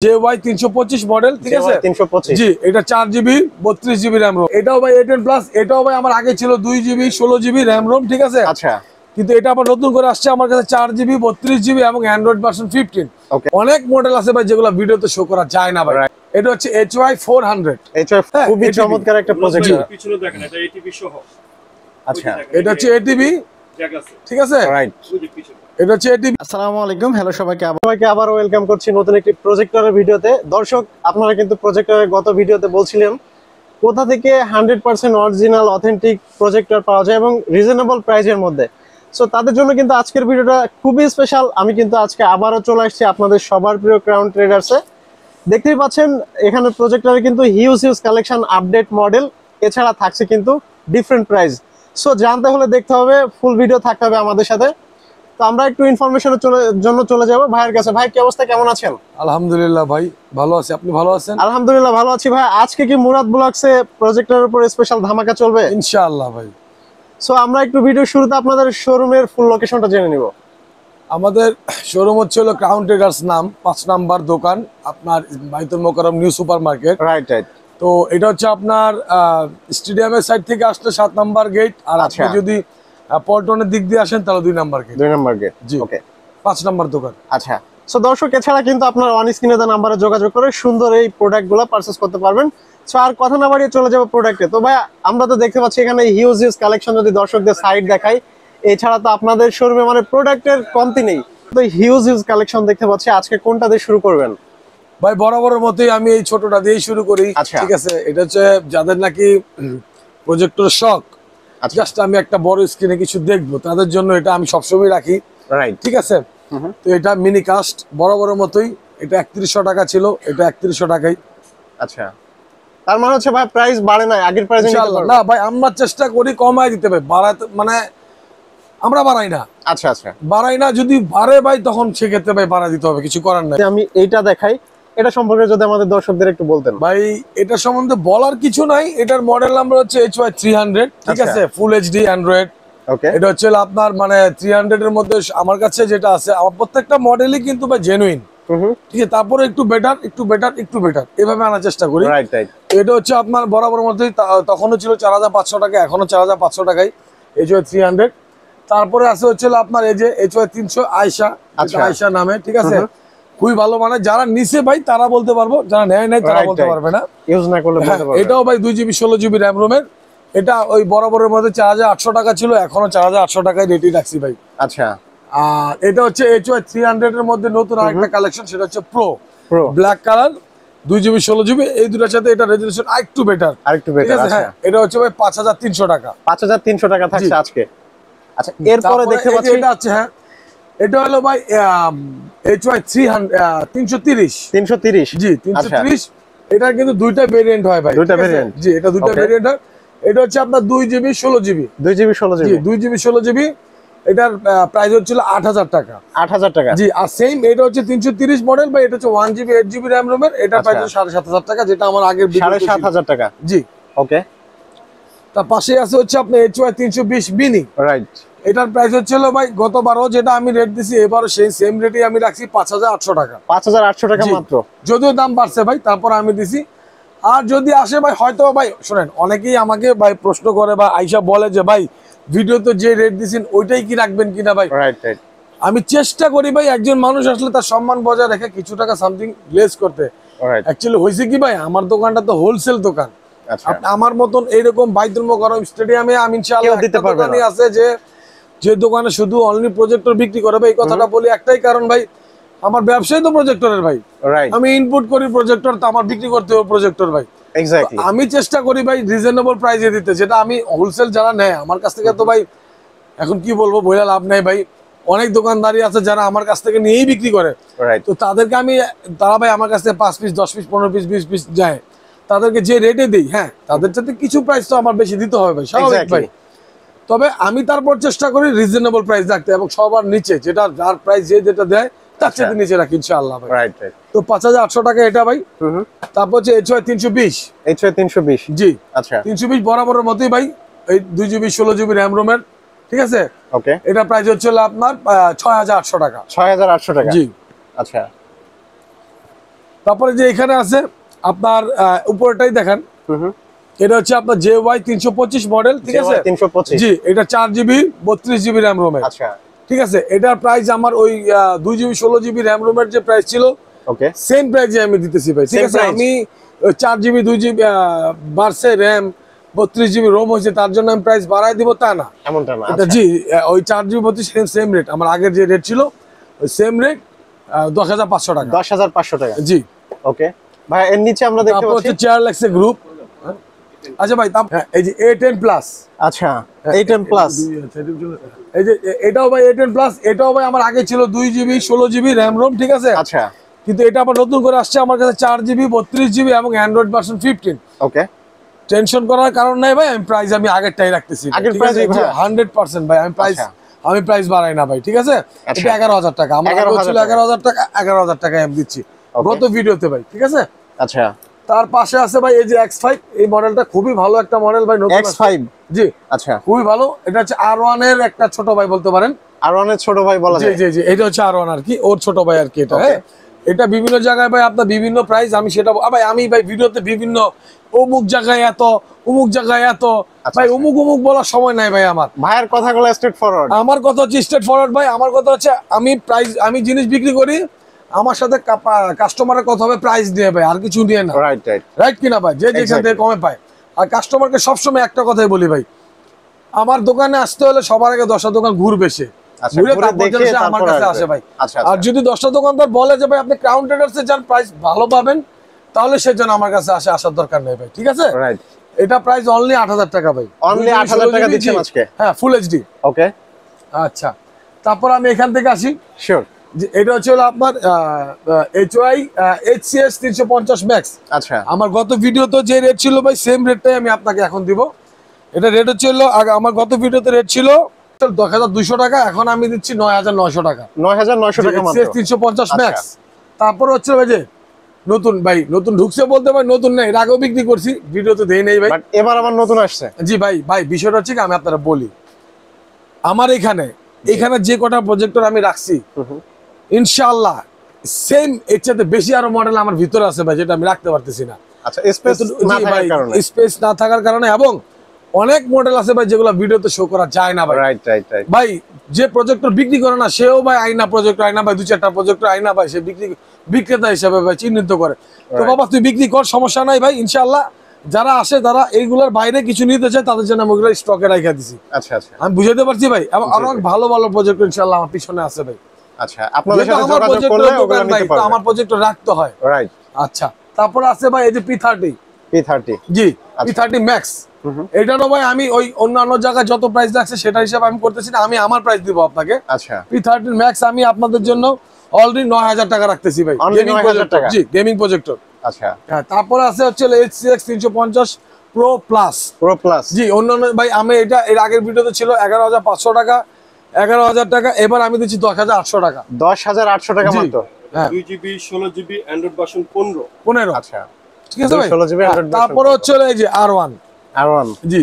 JY 325 model, ঠিক আছে? 325 জি, এটা 4GB 32GB RAM ROM। এটাও ভাই A10 প্লাস, এটাও ভাই আমার আগে ছিল 2GB 16GB RAM ROM, ঠিক আছে? আচ্ছা, কিন্তু এটা আবার নতুন করে আসছে আমার কাছে 4GB 32GB এবং অ্যান্ড্রয়েড ভার্সন 15। ওকে, অনেক মডেল আছে ভাই যেগুলো ভিডিওতে শো করা যায় না ভাই। এটা হচ্ছে HY 400। এটা খুবই চমৎকার একটা প্রজেক্টর। পিছনে দেখেন, এটা ATP সহ। আচ্ছা, এটা হচ্ছে ATP, ঠিক আছে? রাইট। এটা হচ্ছে ATP। আসসালামু আলাইকুম, হ্যালো সবাইকে আবার ওয়েলকাম করছি নতুন একটি প্রজেক্টরের ভিডিওতে। দর্শক, আপনারা কিন্তু প্রজেক্টরের গত ভিডিওতে বলছিলেন কোথা থেকে 100% অরিজিনাল অথেন্টিক প্রজেক্টর পাওয়া যায় এবং রিজনেবল প্রাইসের মধ্যে। সো তাদের জন্য কিন্তু আজকের ভিডিওটা খুবই স্পেশাল। আমি কিন্তু আজকে আবারও চলে আসছি আপনাদের সবার প্রিয় ক্রাউন ট্রেডার্সে। দেখতেই পাচ্ছেন এখানে প্রজেক্টরে কিন্তু হিউজ কালেকশন, আপডেট মডেল, এছাড়া থাকছে কিন্তু ডিফারেন্ট প্রাইস। সো জানতে হলে দেখতে হবে, ফুল ভিডিও থাকতে হবে আমাদের সাথে। তো আমরা একটু ইনফরমেশনের জন্য চলে যাব ভাইয়ের কাছে। ভাই, কি অবস্থা, কেমন আছেন? আলহামদুলিল্লাহ ভাই, ভালো আছি। আপনি ভালো আছেন? আলহামদুলিল্লাহ ভালো আছি ভাই। আজকে কি মুরাদ ব্লগসে প্রজেক্টরের উপর স্পেশাল ধামাকা চলবে? ইনশাআল্লাহ ভাই। সো আমরা একটু ভিডিও শুরুতে আপনাদের শোরুমের ফুল লোকেশনটা জেনে নিব। আমাদের শোরুম হচ্ছে হলো ক্রাউন ট্রেডার্স, নাম 5 নাম্বার দোকান, আপনার Baitul Mukarram new supermarket. Right. তো এটা হচ্ছে আপনার স্টেডিয়ামের সাইড থেকে আসলে 7 নাম্বার গেট, আর আপনি যদি পল্টনের দিক দিয়ে আসেন তাহলে 2 নাম্বার গেট। 2 নাম্বার গেট, জি ওকে, 5 নাম্বার দোকান। আচ্ছা, সো দর্শক, এছাড়া কিন্তু আপনার অন স্ক্রিনে দেওয়া নাম্বারে যোগাযোগ করে সুন্দর এই প্রোডাক্টগুলো পারচেজ করতে পারবেন। সো আর কথা না বাড়িয়ে চলে যাবো প্রোডাক্টে। তো ভাই, আমরা তো দেখতে পাচ্ছি এখানে হিউজ কালেকশন। যদি দর্শকদের সাইড দেখাই, এছাড়া তো আপনাদের শোরুমে মানে প্রোডাক্টের কমতি নেই। তো হিউজ কালেকশন দেখতে পাচ্ছি। আজকে কোনটা দিয়ে শুরু করবেন? ভাই বরাবরের মতোই আমি এই ছোটটা দিয়েই শুরু করি, ঠিক আছে? এটা হচ্ছে যাদের নাকি প্রজেক্টর শখ, জাস্ট আমি একটা বড় স্ক্রিনে কিছু দেখবো, তাদের জন্য এটা আমি সবসময় রাখি, রাইট? ঠিক আছে। তো এটা মিনি কাস্ট, বরাবরের মতোই। এটা 3100 টাকা ছিল, এটা 3100 টাকাই। আচ্ছা, তার মানে হচ্ছে ভাই প্রাইস বাড়ে না, আগের প্রাইস না ভাই, আমরা চেষ্টা করি কমায় দিতে ভাই, বাড়াতে মানে আমরা বাড়াই না। আচ্ছা, বাড়াই না। যদি বাড়ে ভাই তখন সেক্ষেত্রে ভাই বাড়া দিতে হবে, কিছু করার নাই। আমি এইটা দেখাই, এটা সম্পর্কে যদি আমাদের দর্শকদের একটু বলতেন। ভাই এটা সম্বন্ধে বলার কিছু নাই। এটার মডেল নাম্বার হচ্ছে HY 300, ঠিক আছে? Full HD Android. ওকে, এটা হচ্ছে আপনার মানে 300 এর মধ্যে আমার কাছে যেটা আছে, আমার প্রত্যেকটা মডেলই কিন্তু ভাই জেনুইন, ঠিক আছে? তারপরে একটু বেটার এভাবে আনার চেষ্টা করি। এটা হচ্ছে আপনার বরাবর মধ্যেই, তখনও ছিল 4500 টাকা, এখনো 4500 টাকায় HY 300। তারপরে আছে হচ্ছে আপনার এই যে HY 300 আয়শা নামে, ঠিক আছে? খুবই ভালো, মানে যারা নিছে ভাই তারা বলতে পারবো, যারা নেয় নাই তারা বলতে পারবে না, ইউজ না করলে বলতে পারবে। এটাও ভাই 2GB 16GB RAM ROM এর। এটা ওই বরাবরের মধ্যে 4800 টাকা ছিল, এখনো 4800 টাকায় রেডি রাখছি ভাই। আচ্ছা, আর এটা হচ্ছে HY 300 এর মধ্যে নতুন আরেকটা কালেকশন, সেটা হচ্ছে pro black colour 2GB 16GB। এই দুটার সাথে এটা রেজোলিউশন আরেকটু বেটার। আচ্ছা, এটা হচ্ছে ভাই 5300 টাকা। 5300 টাকা থাকছে আজকে। আচ্ছা, এরপরে দেখতে পাচ্ছি এটা আছে, হ্যাঁ, এটা হলো ভাই HY 330। জি, 330। এটা কিন্তু দুইটা ভেরিয়েন্ট হয় ভাই, দুইটা ভেরিয়েন্ট। জি, এটা দুইটা ভেরিয়েন্ট হয়। এটা হচ্ছে আপনার 2GB 16GB। জি, 2GB 16GB। এটার প্রাইস হচ্ছিল 8000 টাকা। 8000 টাকা, জি। আর সেম এটা হচ্ছে 330 মডেল ভাই, এটা হচ্ছে 1GB 8GB RAM ROM এর। এটা প্রাইস 7500 টাকা, যেটা আমার আগের 7500 টাকা। জি, ওকে। তার পাশে আছে হচ্ছে আপনার HY 320 মিনি, রাইট? এটার প্রাইস হচ্ছিল ভাই গতবারও যেটা আমি রেট দিছি, এবারও সেই সেম রেটে আমি রাখছি 5800 টাকা। 5800 টাকা মাত্র, যদিও দাম বাড়ছে ভাই, তারপর আমি দিছি। আর যদি আসে ভাই, হয়তো ভাই শোনেন, অনেকেই আমাকে ভাই প্রশ্ন করে বা আইসা বলে যে ভাই ভিডিওতে যে রেট দিছেন ওইটাই কি রাখবেন কিনা ভাই। রাইট। আমি চেষ্টা করি ভাই একজন মানুষ আসলে তার সম্মান বজায় রেখে কিছু টাকা সামথিং লেস করতে। অ্যাকচুয়ালি হয়েছে কি ভাই, আমার দোকানটা তো হোলসেল দোকান। আমার মতন এইরকম বাইতুল মোকাররম স্টেডিয়ামে আমি ইনশাআল্লাহ দিতে পারবো না। আছে যে দোকানে শুধু অনলি প্রজেক্টর বিক্রি করে ভাই, এই কথাটা বলি একটাই কারণ ভাই, আমার ব্যবসায় তো প্রজেক্টরের ভাই। আমি ইনপুট করি প্রজেক্টর, তো আমার বিক্রি করতে হবে প্রজেক্টর ভাই। আমি চেষ্টা করি ভাই রিজনেবল প্রাইসে দিতে, যেটা আমি হোলসেল যারা নেয় আমার কাছ থেকে, তো ভাই এখন কি বলবো, বইলা লাভ নাই ভাই। অনেক দোকানদারি আছে যারা আমার কাছ থেকে নিয়েই বিক্রি করে, তো তাদেরকে তারা ভাই আমার কাছ থেকে 5 পিস 10 পিস 15 পিস 20 পিস যায়, তাদেরকে যে রেটে দিই, হ্যাঁ, তাদের সাথে কিছু প্রাইস তো আমার বেশি দিতে হবে ভাই, স্বাভাবিক ভাই। তবে আমি তারপর চেষ্টা করি রিজনেবল প্রাইস রাখতে, এবং সবার নিচে যেটা যার প্রাইস যেটা দেয় তার চেয়ে নিচে রাখি ইনশাআল্লাহ ভাই। তো 5800 টাকা এটা ভাই। তারপর হচ্ছে HY 320। জি, আচ্ছা, 320 বরাবরের মতোই ভাই, এই 2GB 16GB RAM ROM এর, ঠিক আছে? ওকে, এটা প্রাইস হচ্ছে আপনার 6800 টাকা। 6800 টাকা, জি। আচ্ছা, তারপরে যে এখানে আছে আপনার উপরটাই দেখেন, এটা হচ্ছে আপনার JY 325 মডেল, ঠিক আছে? 325 জি, এটা 4GB 32GB RAM ROM এর। আচ্ছা, ঠিক আছে, এটার প্রাইস আমার ওই 2GB 16GB RAM ROM এর যে প্রাইস ছিল, ওকে, সেম প্রাইসে আমি দিতেছি ভাই, ঠিক আছে? আমি 4GB 2GB বাড়ছে RAM, 32GB ROM হয়েছে, তার জন্য আমি প্রাইস বাড়াই দিব তা না, এমনটা না। এটা জি ওই 4GB 32 সেম রেট, আমার আগের যে রেট ছিল ওই সেম রেট, 10,500 টাকা। 10,500 টাকা, জি। ওকে ভাই, এর নিচে আমরা দেখতে পাচ্ছি চেয়ারলেক্সের গ্রুপ। আচ্ছা ভাই, এই যে A10 প্লাস, আচ্ছা A10 প্লাস, এই যে এটাও ভাই A10 প্লাস, এটাও ভাই আমার আগে ছিল 2GB 16GB RAM ROM, ঠিক আছে? আচ্ছা, কিন্তু এটা আবার নতুন করে আসছে আমার কাছে 4GB 32GB এবং অ্যান্ড্রয়েড ভার্সন 15। ওকে, টেনশন করার কারণ নাই ভাই, আমি প্রাইস আমি আগেরটাই রাখতেছি, আগের ঠিক প্রাইস আছে? 100% ভাই, আমি প্রাইস বাড়াই না ভাই, ঠিক আছে? এটা 11,000 টাকা, আমার আগে ছিল 11,000 টাকা, 11,000 টাকা আমি দিচ্ছি গত ভিডিওতে ভাই, ঠিক আছে? আচ্ছা, তার পাশে আছে ভাই এই যে X5, এই মডেলটা খুবই ভালো একটা মডেল ভাই, নতুন X5, জি আচ্ছা, খুবই ভালো। এটা হচ্ছে R1 এর একটা ছোট ভাই বলতে পারেন, R1 এর ছোট ভাই বলা যায়। জি জি জি, এটা হচ্ছে R1 আর কি, ওর ছোট ভাই আর কি এটা। হ্যাঁ, এটা বিভিন্ন জায়গায় ভাই আপনার বিভিন্ন প্রাইস, আমি সেটা ভাই আমি ভাই ভিডিওতে বিভিন্ন অমুক জায়গায় এত, অমুক জায়গায় এত, ভাই অমুক অমুক বলার সময় নাই ভাই আমার। ভাইয়ের কথাগুলো স্ট্রেট ফরওয়ার্ড, আমার কথা হচ্ছে স্ট্রেট ফরওয়ার্ড ভাই, আমার কথা হচ্ছে আমি প্রাইস, আমি জিনিস বিক্রি করি, আমার সাথে কাস্টমারের কথা হবে প্রাইস দিয়ে ভাই, আর কিছু নিয়ে না। রাইট রাইট রাইট কিনা ভাই, যে যেখান থেকে কমে পায়। আর কাস্টমারকে সবসময় একটা কথাই বলি ভাই, আমার দোকানে আসতে হলে সবার আগে 10টা দোকান ঘুরবে, সে ঘুরে তারপর আমার কাছে আসে ভাই। আর যদি 10টা দোকানদার বলে যে ভাই আপনি ক্রাউন ট্রেডার্সে যান, প্রাইস ভালো পাবেন, তাহলে সেজন্য আমার কাছে আসার দরকার নেই ভাই, ঠিক আছে? রাইট, এটা প্রাইস অনলি 8,000 টাকা ভাই, অনলি 8,000 টাকা দিচ্ছেন আজকে? হ্যাঁ, ফুল এইচডি। ওকে, আচ্ছা, তারপর আমি এখান থেকে আসি, শিওর। এটা হচ্ছে আপনার HY HCS 350 ম্যাক্স। আচ্ছা, আমার গত ভিডিওতে যে রেট ছিল ভাই, সেম রেটটাই আমি আপনাকে এখন দিব। এটা রেট হচ্ছে আমার গত ভিডিওতে রেট ছিল 10,200 টাকা, এখন আমি দিচ্ছি 9,900 টাকা। 9,900 টাকা মাত্র, HCS 350 ম্যাক্স। তারপর হচ্ছে ভাই যে নতুন, ভাই নতুন ঢুকছে বলতে ভাই নতুন নেই, এর আগেও বিক্রি করছি, ভিডিওতে দেই নেই ভাই, এবার আবার নতুন আসছে। জি ভাই বিষয়টা হচ্ছে কি, আমি আপনারা বলি, আমার এখানে যে কটা প্রজেক্টর আমি রাখছি, ইনশাআল্লাহ সেম এর চাইতে বেশি আরো মডেল আমার ভিতরে আছে ভাই, যেটা আমি রাখতে পারতেছি না। আচ্ছা, স্পেস না থাকার কারণে, এবং অনেক মডেল আছে ভাই যেগুলো ভিডিওতে শো করা যায় না ভাই। রাইট রাইট রাইট ভাই যে প্রজেক্টর বিক্রি করে না, সেও ভাই আইনা প্রজেক্টর, আইনা ভাই 2-4টা প্রজেক্টর আইনা ভাই, সে বিক্রেতা হিসেবে ভাই চিহ্নিত করে। তো বাবা তুই বিক্রি কর, সমস্যা নাই ভাই, ইনশাআল্লাহ যারা আসে, তারা এইগুলোর বাইরে কিছু নিতে চায়, তাদের জন্য আমি ওগুলো স্টকে রাখা দিছি। আচ্ছা আচ্ছা, আমি বুঝাতে পারছি ভাই, এবং অনেক ভালো ভালো প্রজেক্টর ইনশাআল্লাহ আমার পিছনে আছে ভাই। আচ্ছা, আপনাদের সাথে যোগাযোগ করলে ওগুলো নিতে পারবেন, আমার প্রজেক্টর রাখতে হয়। রাইট, আচ্ছা, তারপর আছে ভাই এই যে P30, জি P30 ম্যাক্স। এটারও ভাই আমি ওই অন্যান্য জায়গায় যত প্রাইস রাখছে সেটা হিসাবে আমি করতেছি না, আমি আমার প্রাইস দিব আপনাকে। আচ্ছা, P30 ম্যাক্স আমি আপনাদের জন্য অলরেডি 9,000 টাকা রাখতেছি ভাই, গেমিং প্রজেক্টর, জি গেমিং প্রজেক্টর। আচ্ছা, হ্যাঁ, তারপর আছে হচ্ছে HCX 350 প্রো প্লাস, জি অন্যান্য ভাই আমি এটা এর আগের ভিডিওতে ছিল 11,500 টাকা, 11,000 টাকা, এবার আমি দিচ্ছি 10,800 টাকা। 10,800 টাকা মাত্র। হ্যাঁ, 2GB 16GB অ্যান্ড্রয়েড ভার্সন 15। আচ্ছা, ঠিক আছে ভাই। 16GB Android. তারপর হচ্ছে এই যে R1, জি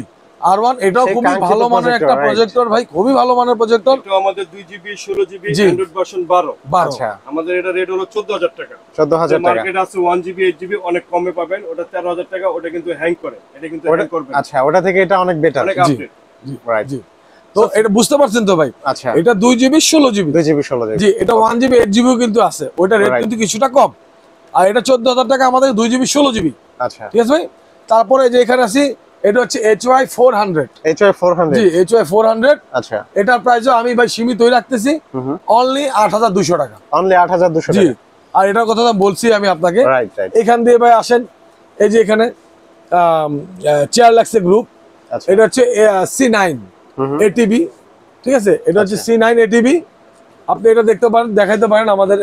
R1, এটাও খুবই ভালো মানের একটা প্রজেক্টর ভাই, খুবই ভালো মানের প্রজেক্টর। এটা আমাদের 2GB 16GB অ্যান্ড্রয়েড ভার্সন 12। আচ্ছা, আমাদের এটা রেট হলো 14,000 টাকা। 14,000 টাকা। মার্কেট আছে 1GB 8GB অনেক কমে পাবেন, ওটা 13,000 টাকা। ওটা কিন্তু হ্যাং করে, এটা কিন্তু হ্যাং করবে। আচ্ছা, ওটা থেকে এটা অনেক বেটার, অনেক আপডেট। রাইট। জি, তো এটা বুঝতে পারছেন তো ভাই। আচ্ছা, এটা 2GB 16GB, 2GB 16GB, জি এটা 1GB 8GB কিন্তু আছে, ওটা রেট কিন্তু কিছুটা কম। আর এটা 14,000 টাকা আমাদের 2GB 16GB। আচ্ছা, ঠিক আছে ভাই। তারপরে যে এখানে আছি, এটা হচ্ছে HY 400, জি HY 400। আচ্ছা, এটার প্রাইসও আমি ভাই সীমিতই রাখতেছি, অনলি 8,200 টাকা, অনলি 8,200 জি। টাকা। আর এটার কথা বলছি আমি আপনাকে, রাইট রাইট। এখান দিয়ে ভাই আসেন, এই যে এখানে চেয়ারলেক্সের গ্রুপ, আচ্ছা, এটা হচ্ছে C9 ATB, ঠিক আছে? এটা হচ্ছে C9 ATB, আপনি এটা দেখতে পারেন, দেখাইতে পারেন আমাদের,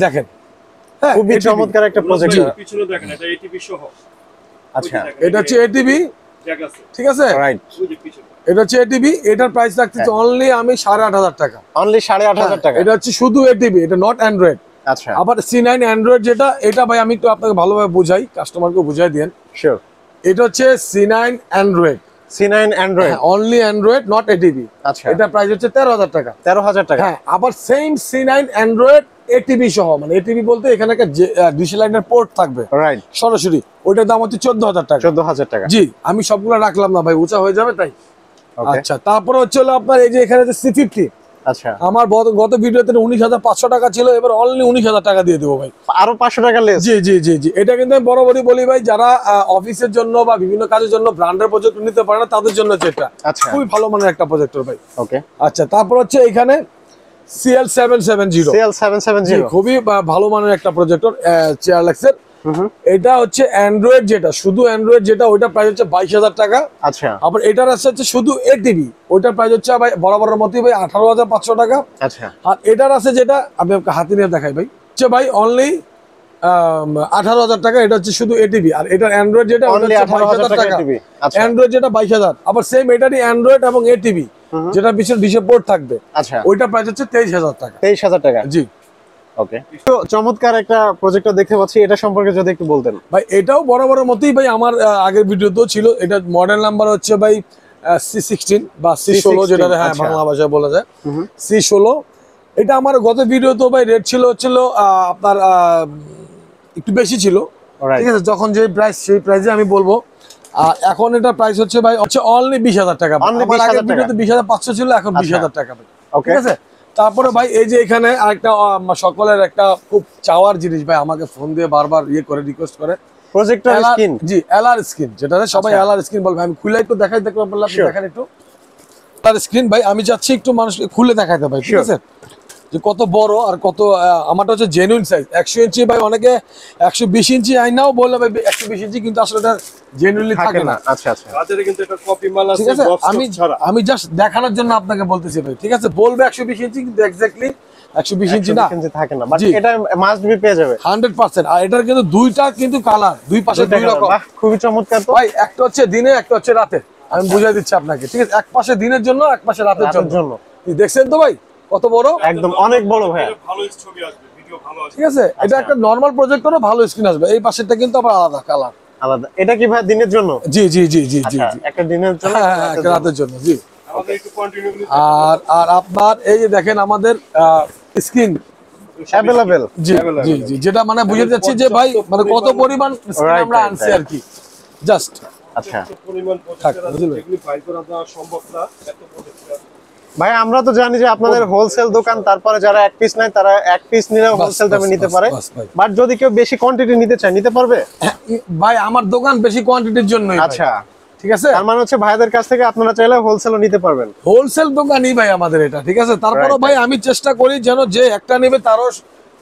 দেখেন, হ্যাঁ খুবই চমৎকার একটা প্রজেক্টর। পিছনে দেখেন, এটা ATB সহ। আচ্ছা, এটা হচ্ছে ATB, ঠিক আছে? রাইট, এটা হচ্ছে ATB, এটার প্রাইস রাখতেছি অনলি আমি 8,500 টাকা, অনলি 8,500 টাকা। এটা হচ্ছে শুধু ATB, এটা নট অ্যান্ড্রয়েড। আচ্ছা, আবার C9 অ্যান্ড্রয়েড যেটা, এটা ভাই আমি একটু আপনাকে ভালোভাবে বুঝাই, কাস্টমারকে বুঝাই দেন। শিওর। এটা হচ্ছে C9 Android, C9 Android, only Android, not ATB। আচ্ছা, এটা প্রাইস হচ্ছে 13,000 টাকা। 13,000 টাকা। হ্যাঁ, আবার সেম C9 অ্যান্ড্রয়েড এটিভি সহ, মানে এটিভি বলতে এখানে একটা ডিশ লাইনের পোর্ট থাকবে রাইট, সরাসরি, ওইটার দাম হচ্ছে 14,000 টাকা। 14,000 টাকা। জি, আমি সবগুলো রাখলাম না ভাই, উঁচা হয়ে যাবে তাই। ওকে, আচ্ছা, তারপরে হচ্ছে হলো আপনার এই যে এখানে যে C50, আচ্ছা, আমার গত ভিডিওতে 19,500 টাকা ছিল, এবার অনলি 19,000 টাকা দিয়ে দেবো ভাই। আরো 500 টাকা লেস। জি জি জি জি, এটা কিন্তু আমি বরাবরই বলি ভাই, যারা অফিসের জন্য বা বিভিন্ন কাজের জন্য ব্র্যান্ডের প্রজেক্টর নিতে পারে না তাদের জন্য যেটা আচ্ছা, খুবই ভালো মানের একটা প্রজেক্টর ভাই। ওকে, আচ্ছা, তারপর হচ্ছে এখানে CL770, CL770 খুবই ভালো মানের একটা প্রজেক্টর চেয়ারলেক্সের। এটা হচ্ছে অ্যান্ড্রয়েড, যেটা শুধু অ্যান্ড্রয়েড যেটা, ওইটা প্রাইস হচ্ছে 22,000 টাকা। আচ্ছা, আবার এটার আছে হচ্ছে শুধু এটিভি, ওইটার প্রাইস হচ্ছে ভাই বরাবরের মতোই ভাই 18,500 টাকা। আচ্ছা, আর এটার আছে যেটা আমি আপনাকে হাতে নিয়ে দেখাই ভাই, হচ্ছে ভাই অনলি 18,000 টাকা। এটা হচ্ছে শুধু এটিভি। আর এটার অ্যান্ড্রয়েড যেটা ওটা অনলি হচ্ছে 18,000 22,000 টাকা। টিভি। আচ্ছা, অ্যান্ড্রয়েড যেটা 22,000, আবার সেম এটারই অ্যান্ড্রয়েড এবং এটিভি যেটা পিছনে ডিশে পোর্ট থাকবে, আচ্ছা, ওইটার প্রাইস হচ্ছে 23,000 টাকা। 23,000 টাকা। জি ওকে, তো চমৎকার একটা প্রজেক্টর দেখতে পাচ্ছি, এটা সম্পর্কে যদি একটু বলতেন। ভাই, এটাও বরাবরের মতোই ভাই, আমার আগের ভিডিওতেও ছিল। এটা মডেল নাম্বার হচ্ছে ভাই C16 বা C16, যেটা হ্যাঁ আচ্ছা, বাংলা ভাষায় বলা যায় C16। এটা আমার গত ভিডিওতেও ভাই রেট ছিল আপনার একটু বেশি ছিল, ঠিক আছে। যখন যে প্রাইস, সেই প্রাইসে আমি বলবো। আর এখন এটা প্রাইস হচ্ছে ভাই হচ্ছে অনলি 20,000 টাকা। আমার আগের ভিডিওতে 20,500 ছিল, এখন 20,000 টাকা ভাই, ঠিক আছে। তারপরে ভাই এই যে এখানে আরেকটা সকলের একটা খুব চাওয়ার জিনিস ভাই, আমাকে ফোন দিয়ে বারবার করে রিকোয়েস্ট করে, প্রজেক্টর স্ক্রিন। জি, এলআর স্ক্রিন, যেটা সবাই এলআর স্ক্রিন বলবে। আমি খুলে একটু দেখাই, দেখতে পারলাম, দেখেন একটু এলআর স্ক্রিন ভাই। আমি চাচ্ছি একটু মানুষকে খুলে দেখাতে ভাই, ঠিক আছে, যে কত বড় আর কত। আমারটা হচ্ছে জেনুইন সাইজ 100 ইঞ্চি ভাই। অনেকে 120 ইঞ্চি আইনাও বলে ভাই 120 ইঞ্চি, কিন্তু আসলে এটা জেনুইনলি থাকে না। আচ্ছা, আচ্ছা, বাজারে কিন্তু এটা কপি মাল আছে, ঠিক আছে। বক্স ছাড়া। আমি জাস্ট দেখানোর জন্য আপনাকে বলতেছি ভাই, ঠিক আছে। বলবে 120 ইঞ্চি, কিন্তু এক্স্যাক্টলি 120 ইঞ্চি না, থাকে না, বাট এটা মাস্ট বি পেয়ে যাবে 100%। আর এটার কিন্তু দুইটা কিন্তু কালার, দুই পাশে দুই রকম। বাহ, খুবই চমৎকার তো ভাই, একটা হচ্ছে দিনে, একটা হচ্ছে রাতে। আমি বুঝাই দিচ্ছি আপনাকে, ঠিক আছে। এক পাশে দিনের জন্য, এক পাশে রাতের জন্য। দেখছেন তো ভাই কত বড়, একদম অনেক বড় ভাই। ভালো ছবি আসবে, ভিডিও ভালো আসবে, ঠিক আছে। এটা একটা নরমাল প্রজেক্টরও ভালো স্ক্রিন আসবে। এই পাশেরটা কিন্তু আবার আলাদা কালার, আলাদা। এটা কি ভাই দিনের জন্য? জি জি জি জি জি, একটা দিনের জন্য, হ্যাঁ, একটা রাতের জন্য, জি। আমাদের একটু কন্টিনিউ। আর আর আপনার এই যে দেখেন আমাদের স্ক্রিন অ্যাভেলেবেল। জি জি জি, যেটা মানে বুঝে যাচ্ছি যে ভাই মানে কত পরিমাণ স্ক্রিন আমরা আনছি আর কি, জাস্ট। আচ্ছা পরিমাণ প্রজেক্টর আছে, এগুলি ফাইল করা দেওয়া সম্ভব না, এত প্রজেক্টর। ভাই, আমরা তো জানি যে আপনাদের হোলসেল দোকান, তারপরে যারা এক পিস নেয় তারা এক পিস নিলেও হোলসেল দামে নিতে পারে। বাট যদি কেউ বেশি কোয়ান্টিটি নিতে চায়, নিতে পারবে ভাই। আমার দোকান বেশি কোয়ান্টিটির জন্যই। আচ্ছা, ঠিক আছে। তার মানে হচ্ছে ভাইদের কাছ থেকে আপনারা চাইলে হোলসেলও নিতে পারবেন। হোলসেল দোকানই ভাই আমাদের এটা, ঠিক আছে। তারপরে ভাই আমি চেষ্টা করি যেন যে একটা নেবে তারও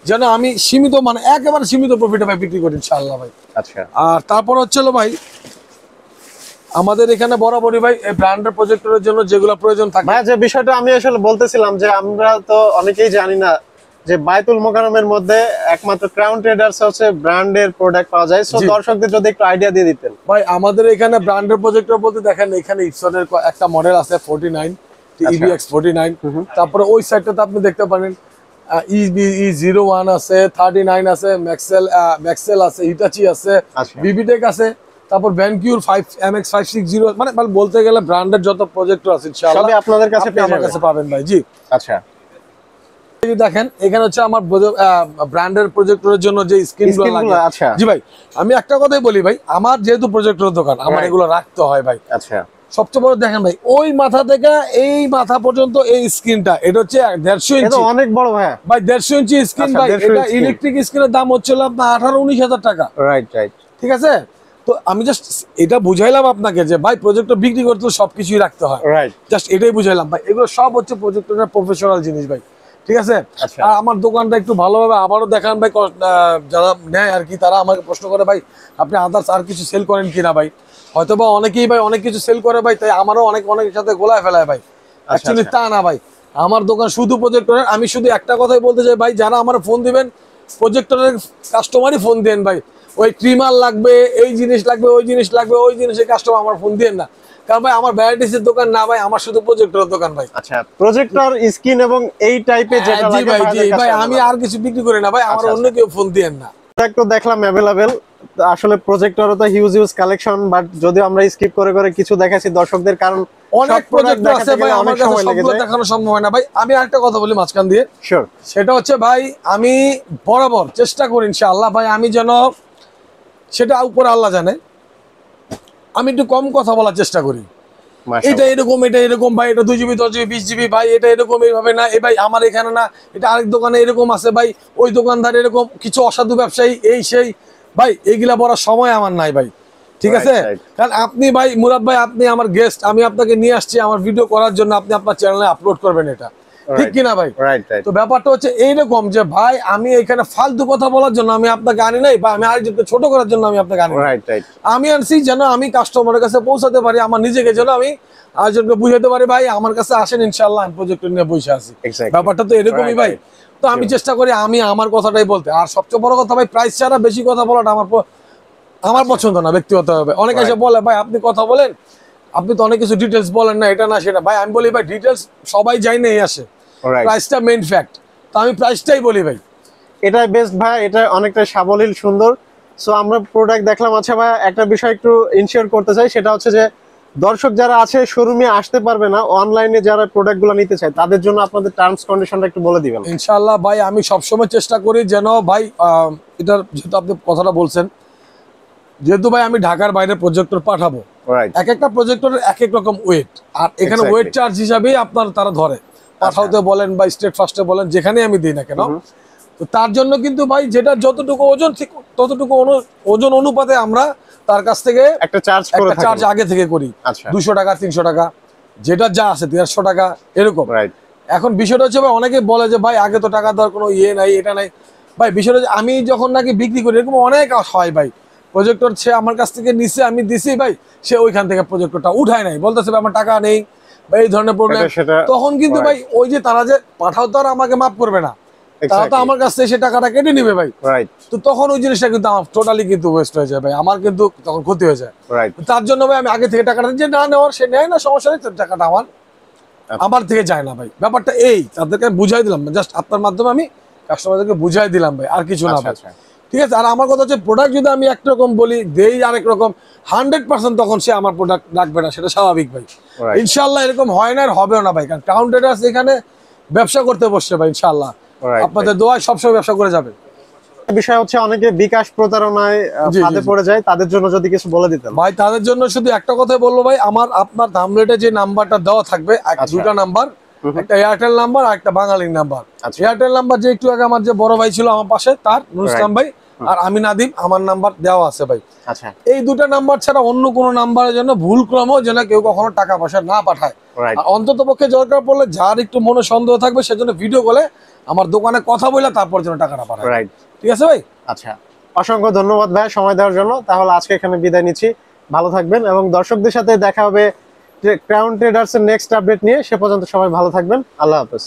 যেন আমি সীমিত, মানে একেবারে সীমিত প্রফিটে ভাই বিক্রি করি ইনশাআল্লাহ ভাই। আচ্ছা, আর তারপর হচ্ছে ভাই আমাদের এখানে বরাবরই ভাই এই ব্র্যান্ডের প্রজেক্টরের জন্য যেগুলো প্রয়োজন থাকে। ভাই, যে বিষয়টা আমি আসলে বলতেছিলাম যে আমরা তো অনেকেই জানি না যে বায়তুল মোকাররমের মধ্যে একমাত্র ক্রাউন ট্রেডার্স হচ্ছে ব্র্যান্ডের প্রোডাক্ট পাওয়া যায়। সো দর্শকদের যদি একটু আইডিয়া দিয়ে দিতেন। ভাই, আমাদের এখানে ব্র্যান্ডের প্রজেক্টর বলতে দেখেন, এখানে ইপসনের একটা মডেল আছে 49 EBX 49। তারপরে ওই সাইডটাতে আপনি দেখতে পারেন E01 আছে, 39 আছে, ম্যাক্সেল আছে, হিটাচি আছে, বিবিটেক আছে, তারপর ভ্যানকিউর 5MX 560, মানে বলতে গেলে ব্র্যান্ডের যত প্রজেক্টর আছে ইনশাআল্লাহ সবই আপনাদের কাছে আমার কাছে পাবেন ভাই। জি, আচ্ছা। এই দেখেন এখানে হচ্ছে আমার ব্র্যান্ডের প্রজেক্টরের জন্য যে স্ক্রিনগুলো লাগে। আচ্ছা, জি ভাই, আমি একটা কথাই বলি ভাই, আমার যেহেতু প্রজেক্টরের দোকান, আমার এগুলো রাখতে হয় ভাই। আচ্ছা, সবচেয়ে বড় দেখেন ভাই, ওই মাথা থেকে এই মাথা পর্যন্ত এই স্ক্রিনটা, এটা হচ্ছে 150 ইঞ্চি। এটা অনেক বড় ভাই। ভাই 150 ইঞ্চি স্ক্রিন ভাই। এটা ইলেকট্রিক স্ক্রিনের দাম হচ্ছে আপনার 18-19 হাজার টাকা। রাইট রাইট, ঠিক আছে। তো আমি জাস্ট এটা বুঝাইলাম আপনাকে যে ভাই প্রজেক্টর বিক্রি করতে সবকিছুই রাখতে হয়। রাইট, জাস্ট এটাই বুঝাইলাম ভাই। এগুলো সব হচ্ছে প্রজেক্টরের প্রফেশনাল জিনিস ভাই, ঠিক আছে। আর আমার দোকানটা একটু ভালোভাবে আবারও দেখান ভাই। যারা নেয় আর কি, তারা আমাকে প্রশ্ন করে ভাই আপনি আদার্স আর কিছু সেল করেন কিনা ভাই। হয়তো বা অনেকেই ভাই অনেক কিছু সেল করে ভাই, তাই আমারও অনেকের সাথে গোলায় ফেলায় ভাই। অ্যাকচুয়ালি তা না ভাই, আমার দোকান শুধু প্রজেক্টরের। আমি শুধু একটা কথাই বলতে চাই ভাই, যারা আমার ফোন দিবেন প্রজেক্টরের কাস্টমারই ফোন দেন ভাই। ওই ট্রিমার লাগবে, এই জিনিস লাগবে, ওই জিনিস লাগবে, ওই জিনিসের কাস্টমার আমার ফোন দেন না। কারণ ভাই আমার ভ্যারাইটিসের দোকান না ভাই, আমার শুধু প্রজেক্টরের দোকান ভাই। আচ্ছা, প্রজেক্টর স্ক্রিন এবং এই টাইপের যেটা লাগে ভাই, জি ভাই, আমি আর কিছু বিক্রি করি না ভাই, আমার অন্য কেউ ফোন দেন না। একটু দেখলাম অ্যাভেলেবেল, আসলে প্রজেক্টরও তো হিউজ কালেকশন, বাট যদি আমরা স্কিপ করে করে কিছু দেখাচ্ছি দর্শকদের, কারণ অনেক প্রজেক্ট আছে ভাই, আমার কাছে সবগুলো দেখানো সম্ভব হয় না ভাই। আমি আরেকটা কথা বলি মাঝখান দিয়ে, শিওর, সেটা হচ্ছে ভাই আমি বরাবর চেষ্টা করি ইনশাআল্লাহ ভাই, আমি যেন, সেটা উপরে আল্লাহ জানে, আমি একটু কম কথা বলার চেষ্টা করি। এটা এরকম ভাই, এটা 2 জিবি 10 জিবি 20 জিবি ভাই, এটা এরকম এইভাবে না, ভাই আমার এখানে না, এটা আরেক দোকানে এরকম আছে ভাই, ওই দোকানদার এরকম, কিছু অসাধু ব্যবসায়ী এই সেই ভাই, এইগুলা বলার সময় আমার নাই ভাই, ঠিক আছে? কারণ আপনি ভাই মুরাদ ভাই, আপনি আমার গেস্ট, আমি আপনাকে নিয়ে আসছি আমার ভিডিও করার জন্য, আপনি আপনার চ্যানেলে আপলোড করবেন, এটা ঠিক কিনা ভাই? তো ব্যাপারটা হচ্ছে এইরকম যে ভাই আমি এখানে ফালতু কথা বলার জন্য আমি আপনাকে আনি নাই, বা আমি আরেকজনকে ছোট করার জন্য আমি আপনাকে আনি, আমি আনছি যেন আমি কাস্টমারের কাছে পৌঁছাতে পারি, আমার নিজেকে যেন আমি আরেকজনকে বুঝাতে পারি ভাই আমার কাছে আসেন ইনশাআল্লাহ, আমি প্রজেক্ট নিয়ে বসে আছি। ব্যাপারটা তো এরকমই ভাই। তো আমি চেষ্টা করি আমি আমার কথাটাই বলতে। আর সবচেয়ে বড় কথা ভাই, প্রাইস ছাড়া বেশি কথা বলাটা আমার পছন্দ না ব্যক্তিগতভাবে। অনেকে এসে বলে ভাই আপনি কথা বলেন, আপনি তো অনেক কিছু ডিটেলস বলেন না, এটা না সেটা। ভাই আমি বলি ভাই ডিটেলস সবাই যাই নেই আসে, প্রাইসটা মেইন ফ্যাক্ট, তো আমি প্রাইসটাই বলি ভাই, এটাই বেস্ট ভাই, এটা অনেকটা সাবলীল সুন্দর। সো আমরা প্রোডাক্ট দেখলাম। আচ্ছা ভাই, একটা বিষয় একটু ইনশিওর করতে চাই, সেটা হচ্ছে যে দর্শক যারা আছে শোরুমে আসতে পারবে না, অনলাইনে যারা প্রোডাক্টগুলো নিতে চায় তাদের জন্য আপনাদের টার্মস কন্ডিশনটা একটু বলে দিবেন। ইনশাআল্লাহ ভাই আমি সবসময় চেষ্টা করি যেন ভাই, এটার যেহেতু আপনি কথাটা বলছেন, যেহেতু ভাই আমি ঢাকার বাইরে প্রজেক্টর পাঠাবো, এক একটা প্রজেক্টরের এক এক রকম ওয়েট, আর এখানে ওয়েট চার্জ হিসাবেই আপনার তারা ধরে, পাঠাওতে বলেন বা স্টেট ফার্স্টে বলেন, যেখানে আমি দিই না কেন। তো তার জন্য কিন্তু ভাই যেটা যতটুকু ওজন ঠিক ততটুকু ওজন অনুপাতে আমরা তার কাছ থেকে একটা চার্জ আগে থেকে করি, 200 টাকা 300 টাকা, যেটা যা আছে 150 টাকা এরকম। এখন বিষয়টা হচ্ছে ভাই, অনেকে বলে যে ভাই আগে তো টাকা দেওয়ার কোনো ইয়ে নাই, এটা নাই। ভাই বিষয়টা আমি যখন নাকি বিক্রি করি, এরকম অনেক হয় ভাই, প্রজেক্টর সে আমার কাছ থেকে নিচ্ছে, আমি দিছি ভাই, সে ওইখান থেকে প্রজেক্টরটা উঠায় নাই, বলতেছে আমার টাকা নেই বা এই ধরনের প্রবলেম। তখন কিন্তু ভাই ওই যে তারা যে পাঠাও, তারা আমাকে মাফ করবে না, তারা তো আমার কাছ থেকে সে টাকাটা কেটে নিবে ভাই। তো তখন ওই জিনিসটা কিন্তু আমার টোটালি কিন্তু ওয়েস্ট হয়ে যায় ভাই, আমার কিন্তু তখন ক্ষতি হয়ে যায়। তার জন্য ভাই আমি আগে থেকে টাকাটা, যে না নেওয়ার সে নেয় না, সমস্যা নেই, টাকাটা আমার থেকে যায় না ভাই। ব্যাপারটা এই, তাদেরকে আমি বুঝাই দিলাম, জাস্ট আপনার মাধ্যমে আমি কাস্টমারদেরকে বুঝাই দিলাম ভাই, আর কিছু না ভাই, ঠিক আছে? আর আমার কথা হচ্ছে প্রোডাক্ট যদি আমি একরকম বলি, দেই আরেক রকম, 100% তখন সে আমার প্রোডাক্ট রাখবে না, সেটা স্বাভাবিক ভাই। ইনশাআল্লাহ এরকম হয় না, আর হবেও না ভাই, কারণ ক্রাউন ট্রেডার্স এখানে ব্যবসা করতে বসছে ভাই, ইনশাআল্লাহ আপনাদের দোয়ায় সবসময় ব্যবসা করে যাবে। বিষয় হচ্ছে অনেকে বিকাশ প্রতারণায় ফাঁদে পড়ে যায়, তাদের জন্য যদি কিছু বলে দিতেন ভাই। তাদের জন্য শুধু একটা কথাই বলবো ভাই, আপনার থাম্বনেলে যে নাম্বারটা দেওয়া থাকবে, দুটা নাম্বার, একটা এয়ারটেল নাম্বার আর একটা বাঙালির নাম্বার। এয়ারটেল নাম্বার যে একটু আগে আমার যে বড় ভাই ছিল আমার পাশে, তার নুর ইসলাম ভাই, আর আমি নাদিম, আমার নাম্বার দেওয়া আছে ভাই। এই দুটা নাম্বার ছাড়া অন্য কোনো নাম্বারের জন্য ভুলক্রমেও যেন কেউ কখনো টাকা পয়সা না পাঠায়। অন্তত পক্ষে দরকার পড়লে যার একটু মনে সন্দেহ থাকবে, সেজন্য ভিডিও কলে আমার দোকানে কথা বলে তারপর যেন টাকাটা পাঠায়, ঠিক আছে ভাই? আচ্ছা, অসংখ্য ধন্যবাদ ভাই সময় দেওয়ার জন্য। তাহলে আজকে এখানে বিদায় নিচ্ছি, ভালো থাকবেন, এবং দর্শকদের সাথে দেখা হবে ক্রাউন ট্রেডার্স এর নেক্সট আপডেট নিয়ে। সে পর্যন্ত সবাই ভালো থাকবেন, আল্লাহ হাফেজ।